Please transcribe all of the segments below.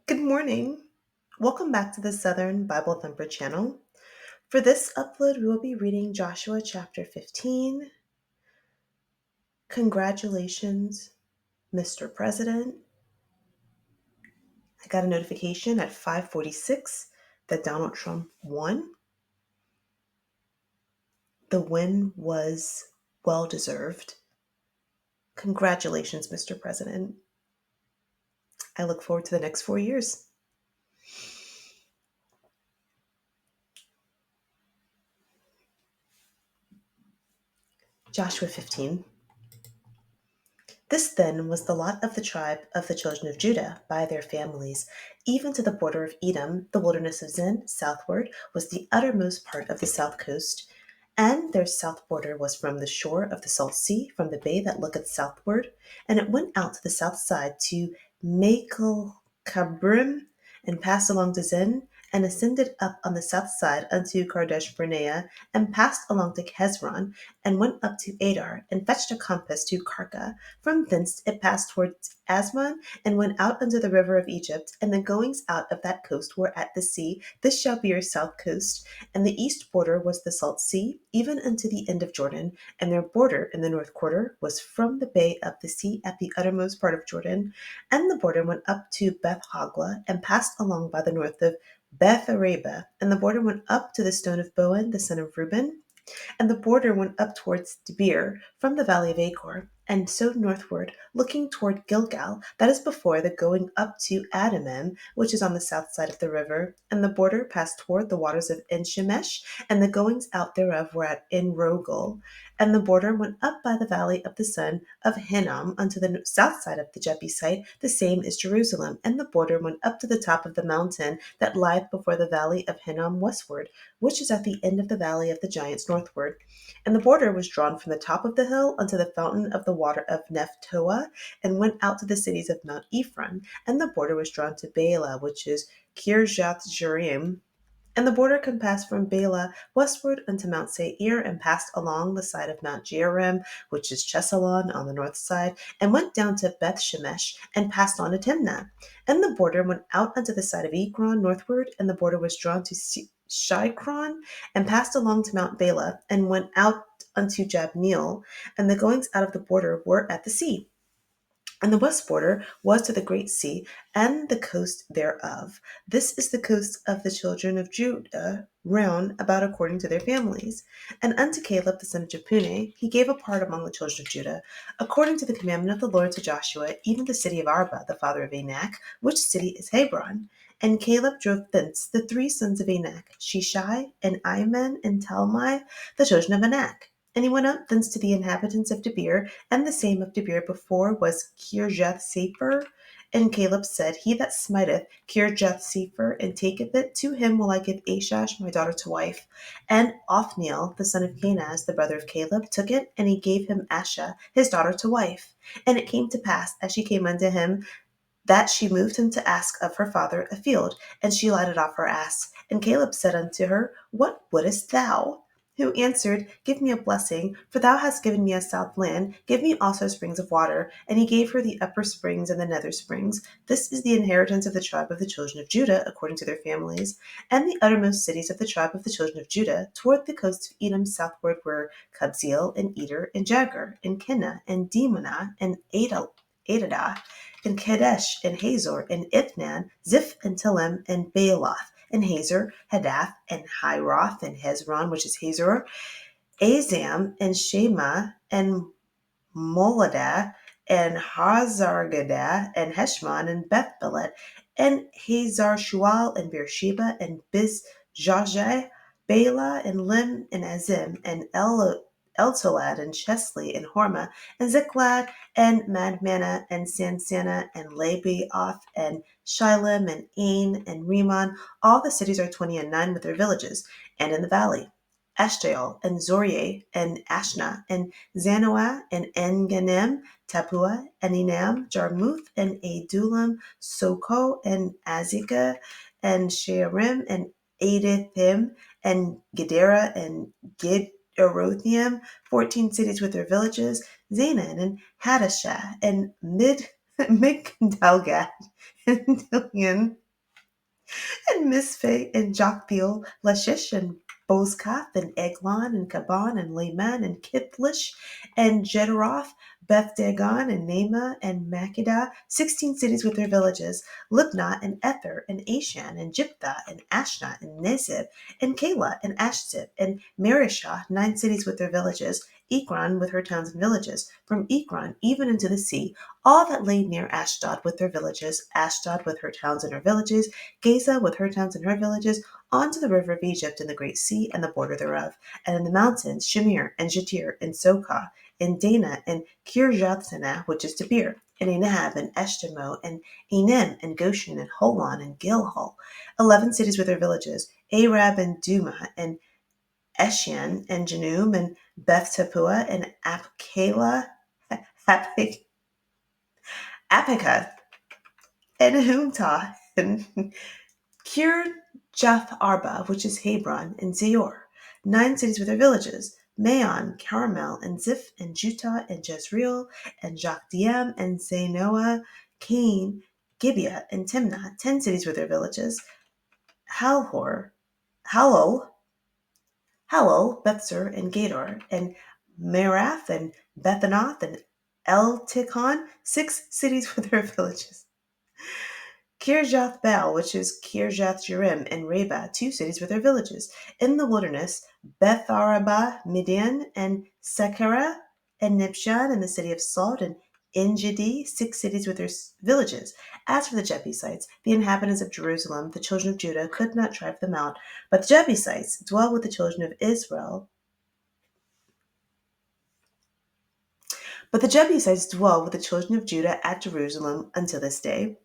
Good morning. Welcome back to the Southern Bible Thumper channel. For this upload, we will be reading Joshua chapter 15. Congratulations, Mr. President. I got a notification at 5:46 that Donald Trump won. The win was well deserved. Congratulations, Mr. President. I look forward to the next 4 years. Joshua 15. This then was the lot of the tribe of the children of Judah by their families, even to the border of Edom, the wilderness of Zin, southward was the uttermost part of the south coast, and their south border was from the shore of the salt sea, from the bay that looketh southward, and it went out to the south side to Makelcabrim, and passed along to Zin, and ascended up on the south side unto Kadesh Barnea, and passed along to Hezron, and went up to Adar, and fetched a compass to Karka. From thence it passed towards Asmon, and went out unto the river of Egypt, and the goings out of that coast were at the sea. This shall be your south coast. And the east border was the salt sea, even unto the end of Jordan, and their border in the north quarter was from the bay of the sea at the uttermost part of Jordan. And the border went up to Beth Hogla, and passed along by the north of Beth Araba, and the border went up to the stone of Boan, the son of Reuben, and the border went up towards Debir from the valley of Achor, and so northward, looking toward Gilgal, that is before the going up to Adamim, which is on the south side of the river. And the border passed toward the waters of En-shemesh, and the goings out thereof were at En-rogel. And the border went up by the valley of the son of Hinnom unto the south side of the Jebusite, the same is Jerusalem. And the border went up to the top of the mountain that lieth before the valley of Hinnom westward, which is at the end of the valley of the giants northward. And the border was drawn from the top of the hill unto the fountain of the water of Nephtoah, and went out to the cities of Mount Ephron. And the border was drawn to Baalah, which is Kirjath Jearim. And the border compassed from Baalah westward unto Mount Seir, and passed along the side of Mount Jearim, which is Chesalon on the north side, and went down to Beth Shemesh, and passed on to Timnah. And the border went out unto the side of Ekron northward, and the border was drawn to Shikron, and passed along to Mount Bala, and went out unto Jabneel, and the goings out of the border were at the sea. And the west border was to the great sea, and the coast thereof. This is the coast of the children of Judah, round about according to their families. And unto Caleb the son of Jephunneh he gave a part among the children of Judah, according to the commandment of the Lord to Joshua, even the city of Arba, the father of Anak, which city is Hebron. And Caleb drove thence the three sons of Anak, Shishai, and Iman, and Talmai, the children of Anak. And he went up thence to the inhabitants of Debir, and the same of Debir before was Kirjath Sepher. And Caleb said, He that smiteth Kirjath Sepher and taketh it, to him will I give Ashash my daughter to wife. And Othniel, the son of Kenaz, the brother of Caleb, took it, and he gave him Asha, his daughter, to wife. And it came to pass, as she came unto him, that she moved him to ask of her father a field, and she lighted off her ass. And Caleb said unto her, What wouldest thou? Who answered, Give me a blessing, for thou hast given me a south land. Give me also springs of water. And he gave her the upper springs and the nether springs. This is the inheritance of the tribe of the children of Judah, according to their families. And the uttermost cities of the tribe of the children of Judah, toward the coast of Edom southward, were Kabzeel, and Eder, and Jagur, and Kinnah, and Demonah, and Adadah, and Kadesh, and Hazor, and Ithnan, Ziph, and Tillim, and Baaloth, and Hazor, Hadath, and Hiroth, and Hezron, which is Hazor, Azam, and Shema, and Moladah, and Hazargadah, and Heshmon, and Bethpelet, and Hazar Shual, and Beersheba, and Bizjajah, Bela, and Lim, and Azim, and Eltolad, and Chesley, and Hormah, and Ziklag, and Madmana, and Sansana, and Labaoth, and Shilem, and Ain, and Rimmon. All the cities are 20 and 9 with their villages, and in the valley. Eshtaol, and Zoryeh, and Ashna, and Zanoah, and En-ganim, Tapua, and Enam, Jarmuth, and Adulam, Soko, and Azekah, and Shearim, and Adithim, and Gedera, and Gederothiim, 14 cities with their villages, Zanan, and Hadashah, and Migdalgad, and Dilian, and Mizpeh, and Joktheel, Lachish, and Bozkath, and Eglon, and Kaban, and Laman, and Kithlish, and Gederoth, Beth Dagon, and Naamah, and Makkedah, 16 cities with their villages, Libnah, and Ether, and Ashan, and Jiptha, and Ashnah, and Nezib, and Keilah, and Ashzib, and Marishah, 9 cities with their villages, Ekron with her towns and villages, from Ekron even into the sea, all that lay near Ashdod with their villages, Ashdod with her towns and her villages, Gaza with her towns and her villages, on to the river of Egypt and the great sea and the border thereof, and in the mountains Shamir and Jatir and Sokah, and Dana and Kirjathsena, which is Debir, and Anab and Eshtemoh, and Enim and Goshen and Holon and Gilhal, 11 cities with their villages, Arab and Duma and Eshan and Janum and Beth Tappuah and Apkela, Apika and Humtah and Kirjath Arba, which is Hebron, and Zior, 9 cities with their villages, Maon, Carmel, and Ziph, and Jutah, and Jezreel, and Jokdeam, and Zanoah, Cain, Gibeah, and Timnah, 10 cities with their villages, Halhor, Halol, Bethsur, and Gedor, and Merath, and Bethanath, and El Tikhon, 6 cities with their villages. Kirjath Baal, which is Kirjath Jearim, and Reba, 2 cities with their villages. In the wilderness, Beth Araba, Midian, and Sekara, and Nibshan, and the city of Salt, and Engedi, 6 cities with their villages. As for the Jebusites, the inhabitants of Jerusalem, the children of Judah, could not drive them out, but the Jebusites dwell with the children of Israel. But the Jebusites dwell with the children of Judah at Jerusalem until this day.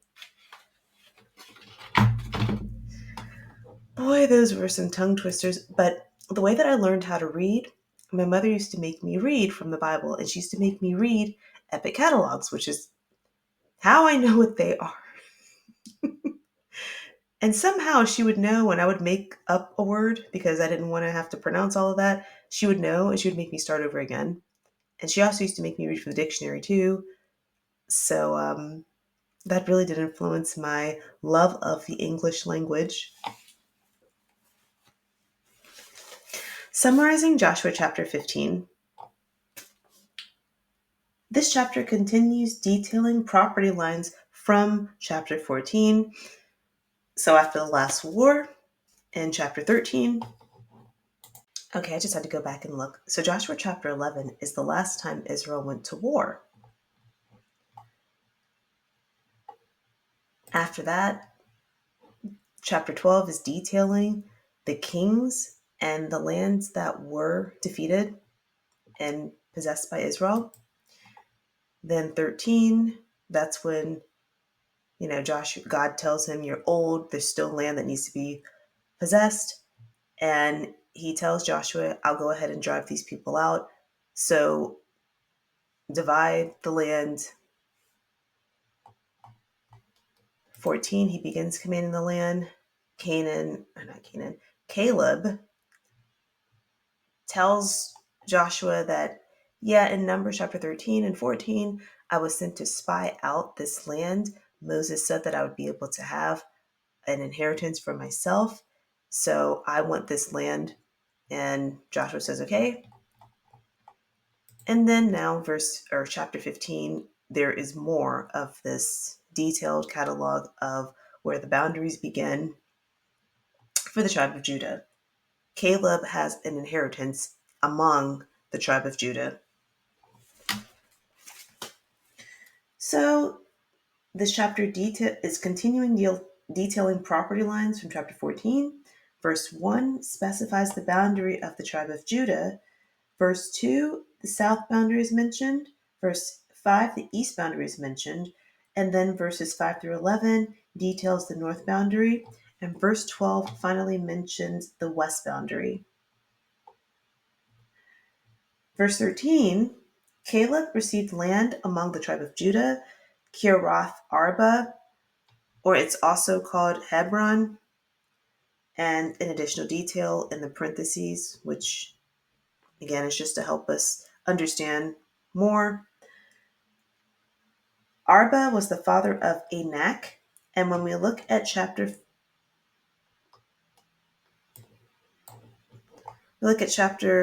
Boy, those were some tongue twisters. But the way that I learned how to read, my mother used to make me read from the Bible, and she used to make me read epic catalogs, which is how I know what they are. And somehow she would know when I would make up a word because I didn't want to have to pronounce all of that. She would know, and she would make me start over again. And she also used to make me read from the dictionary too. So that really did influence my love of the English language. Summarizing Joshua chapter 15. This chapter continues detailing property lines from chapter 14. So after the last war in chapter 13. Okay, I just had to go back and look. So Joshua chapter 11 is the last time Israel went to war. After that, chapter 12 is detailing the kings and the lands that were defeated and possessed by Israel. Then 13, that's when, God tells him, you're old, there's still land that needs to be possessed. And he tells Joshua, I'll go ahead and drive these people out. So divide the land. 14, he begins commanding the land. Caleb tells Joshua that, in Numbers chapter 13 and 14, I was sent to spy out this land. Moses said that I would be able to have an inheritance for myself. So I want this land. And Joshua says, okay. And then now chapter 15, there is more of this detailed catalog of where the boundaries begin for the tribe of Judah. Caleb has an inheritance among the tribe of Judah. So this chapter is continuing detailing property lines from chapter 14. Verse 1 specifies the boundary of the tribe of Judah. Verse 2, the south boundary is mentioned. Verse 5, the east boundary is mentioned. And then verses 5 through 11 details the north boundary. And verse 12 finally mentions the west boundary. Verse 13, Caleb received land among the tribe of Judah, Kiriath Arba, or it's also called Hebron, and an additional detail in the parentheses, which again is just to help us understand more. Arba was the father of Anak, And when we look at chapter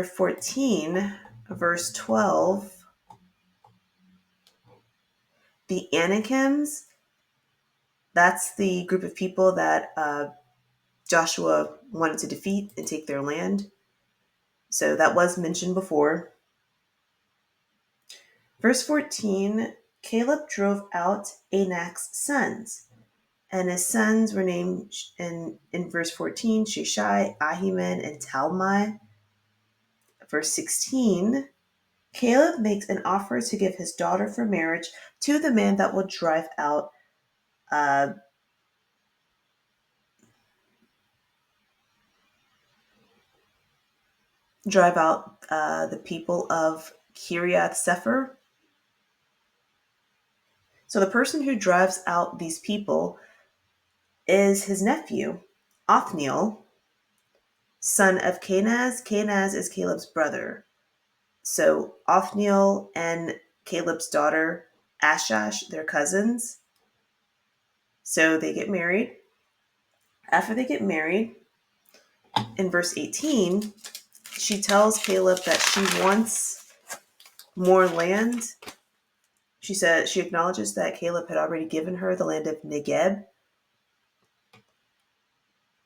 14, verse 12, the Anakims, that's the group of people that Joshua wanted to defeat and take their land. So that was mentioned before. Verse 14, Caleb drove out Anak's sons, and his sons were named in verse 14, Sheshai, Ahiman, and Talmai. Verse 16, Caleb makes an offer to give his daughter for marriage to the man that will drive out uh, the people of Kiriath Sefer. So the person who drives out these people is his nephew, Othniel, son of Kenaz. Kenaz is Caleb's brother. So Othniel and Caleb's daughter, Ashash, they're cousins. So they get married. After they get married, in verse 18, she tells Caleb that she wants more land. She acknowledges that Caleb had already given her the land of Negeb,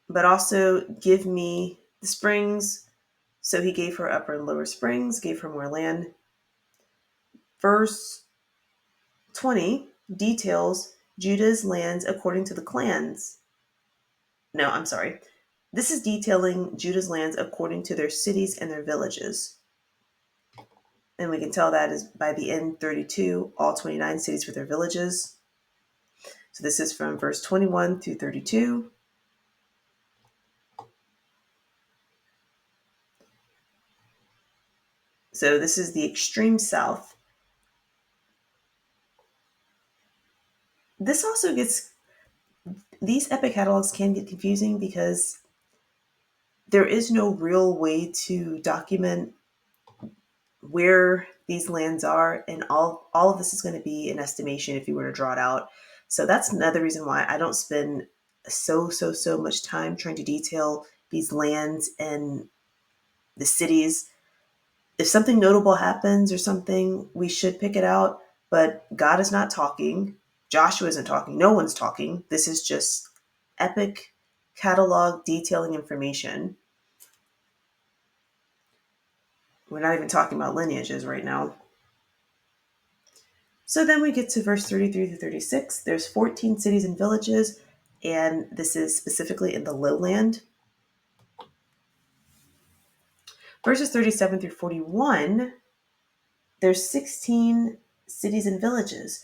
but also give me the springs. So he gave her upper and lower springs, gave her more land. Verse 20 details Judah's lands according to the clans. No, I'm sorry. This is detailing Judah's lands according to their cities and their villages. And we can tell that is by the end 32, all 29 cities with their villages. So this is from verse 21 through 32. So this is the extreme south. These epic catalogs can get confusing because there is no real way to document where these lands are, and all of this is going to be an estimation if you were to draw it out. So that's another reason why I don't spend so much time trying to detail these lands and the cities. If something notable happens or something, we should pick it out, but God is not talking. Joshua isn't talking. No one's talking. This is just epic catalog detailing information. We're not even talking about lineages right now. So then we get to verse 33 through 36. There's 14 cities and villages, and this is specifically in the lowland. Verses 37 through 41, there's 16 cities and villages.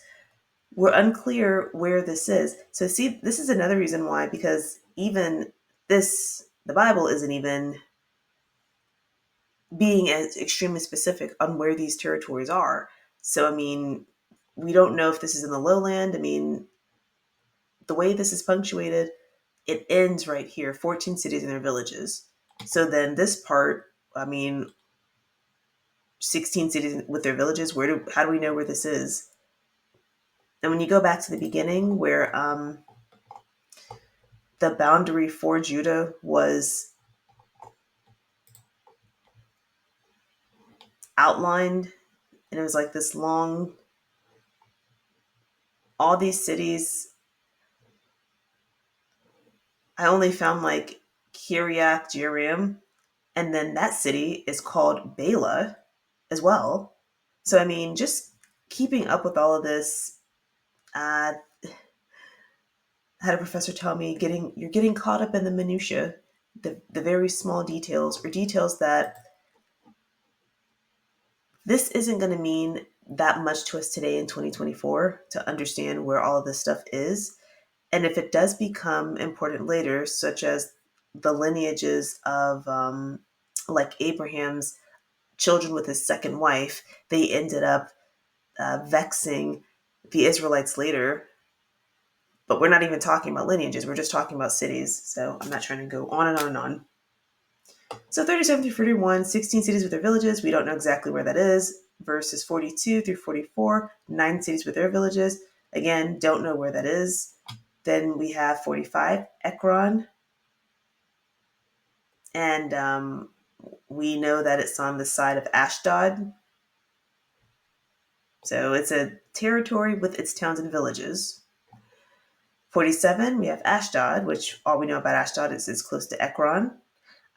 We're unclear where this is. So see, this is another reason why, because even the Bible isn't even being as extremely specific on where these territories are. So, I mean, we don't know if this is in the lowland. I mean, the way this is punctuated, it ends right here, 14 cities and their villages. So then this part, I mean, 16 cities with their villages, how do we know where this is? And when you go back to the beginning where the boundary for Judah was outlined, and it was like this long, all these cities, I only found like Kiriath Jearim, and then that city is called Bela as well. So I mean, just keeping up with all of this, I had a professor tell me you're getting caught up in the minutia, the very small details, or details that this isn't going to mean that much to us today in 2024 to understand where all of this stuff is. And if it does become important later, such as the lineages of like Abraham's children with his second wife, they ended up vexing the Israelites later. But we're not even talking about lineages. We're just talking about cities. So I'm not trying to go on and on and on. So 37 through 41, 16 cities with their villages. We don't know exactly where that is. Verses 42 through 44, 9 cities with their villages. Again, don't know where that is. Then we have 45, Ekron. And we know that it's on the side of Ashdod. So it's a territory with its towns and villages. 47, we have Ashdod, which all we know about Ashdod is it's close to Ekron.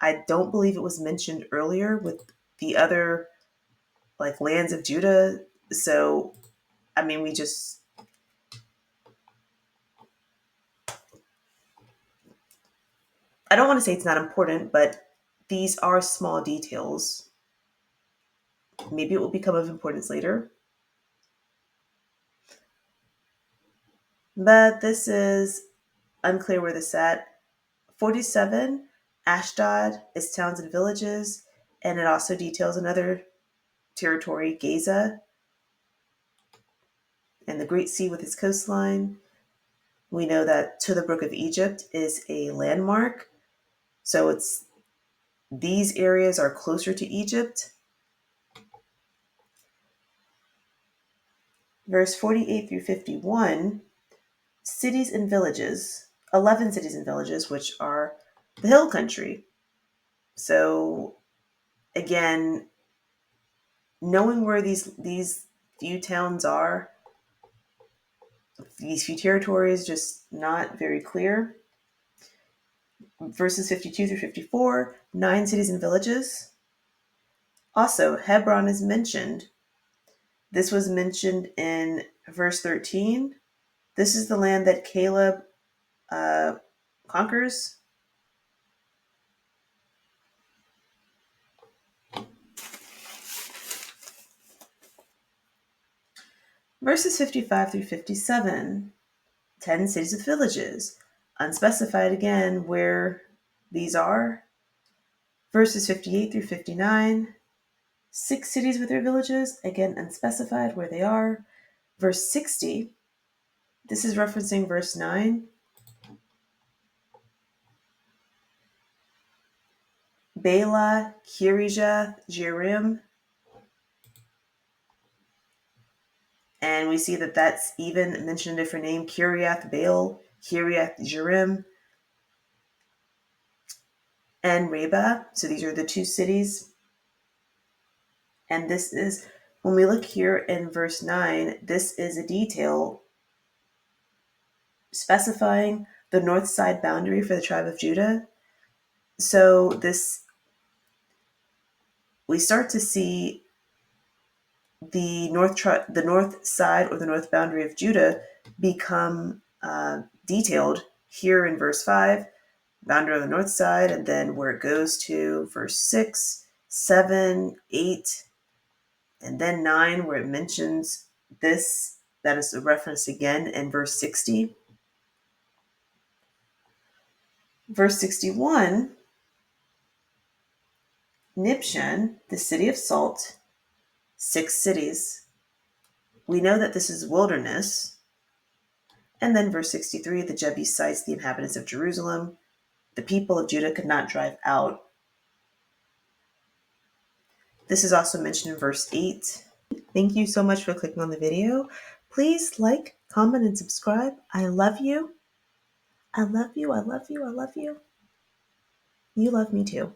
I don't believe it was mentioned earlier with the other like lands of Judah. So, I mean, I don't want to say it's not important, but these are small details. Maybe it will become of importance later. But this is unclear where this at. 47, Ashdod, its towns and villages, and it also details another territory, Gaza, and the Great Sea with its coastline. We know that To the Brook of Egypt is a landmark, so these areas are closer to Egypt. Verse 48 through 51, cities and villages, 11 cities and villages, which are the hill country. So again, knowing where these few towns are, these few territories, just not very clear. Verses 52 through 54, 9 cities and villages. Also, Hebron is mentioned. This was mentioned in verse 13. This is the land that Caleb conquers. Verses 55 through 57, 10 cities with villages. Unspecified again where these are. Verses 58 through 59, 6 cities with their villages, again unspecified where they are. Verse 60, this is referencing verse 9. Bela, Kirijath, Jearim. And we see that that's even mentioned a different name, Kiriath Baal, Kiriath Jearim, and Reba. So these are the 2 cities. And this is, when we look here in verse 9, this is a detail specifying the north side boundary for the tribe of Judah. So we start to see the north side or the north boundary of Judah become detailed here in verse 5, boundary on the north side, and then where it goes to verse 6, 7, 8, and then 9, where it mentions this. That is a reference again in verse 60. Verse 61, Nibshan, the city of salt, 6 cities. We know that this is wilderness. And then verse 63, the Jebusites, the inhabitants of Jerusalem. The people of Judah could not drive out. This is also mentioned in verse 8. Thank you so much for clicking on the video. Please like, comment, and subscribe. I love you. I love you. I love you. I love you. You love me too.